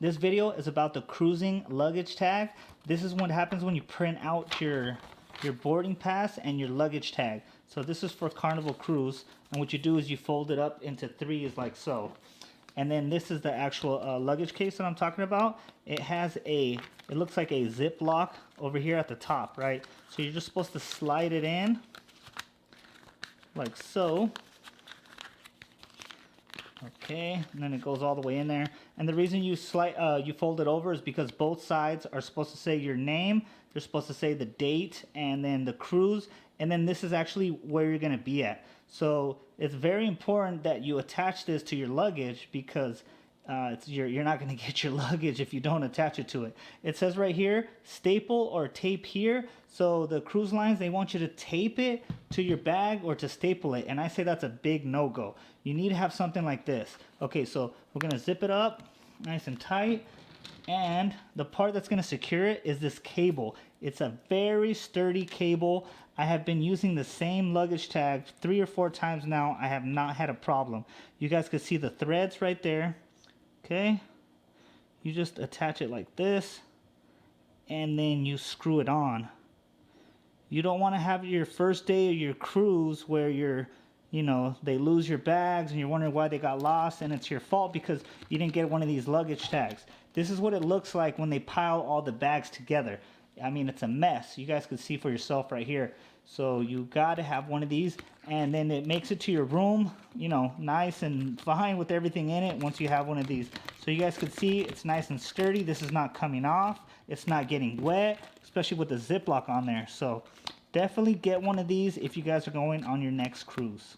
This video is about the cruising luggage tag. This is what happens when you print out your boarding pass and your luggage tag. So this is for Carnival Cruise, and what you do is you fold it up into threes like so. And then this is the actual luggage case that I'm talking about. It has it looks like a zip lock over here at the top, right? So you're just supposed to slide it in like so. Okay, and then it goes all the way in there. And the reason you fold it over is because both sides are supposed to say your name. They're supposed to say the date and then the cruise. And then this is actually where you're going to be at. So it's very important that you attach this to your luggage, because you're not going to get your luggage if you don't attach it to it. It says right here, staple or tape here. So the cruise lines, they want you to tape it to your bag or to staple it. And I say that's a big no-go. You need to have something like this. Okay, so we're going to zip it up nice and tight. And the part that's going to secure it is this cable. It's a very sturdy cable. I have been using the same luggage tag 3 or 4 times now. I have not had a problem. You guys can see the threads right there. Okay, you just attach it like this, and then you screw it on. You don't want to have your first day of your cruise where they lose your bags and you're wondering why they got lost, and it's your fault because you didn't get one of these luggage tags. This is what it looks like when they pile all the bags together. I mean, it's a mess. You guys can see for yourself right here. So you got to have one of these, and then it makes it to your room, nice and fine with everything in it once you have one of these. So you guys can see it's nice and sturdy. This is not coming off. It's not getting wet, especially with the Ziploc on there. So definitely get one of these if you guys are going on your next cruise.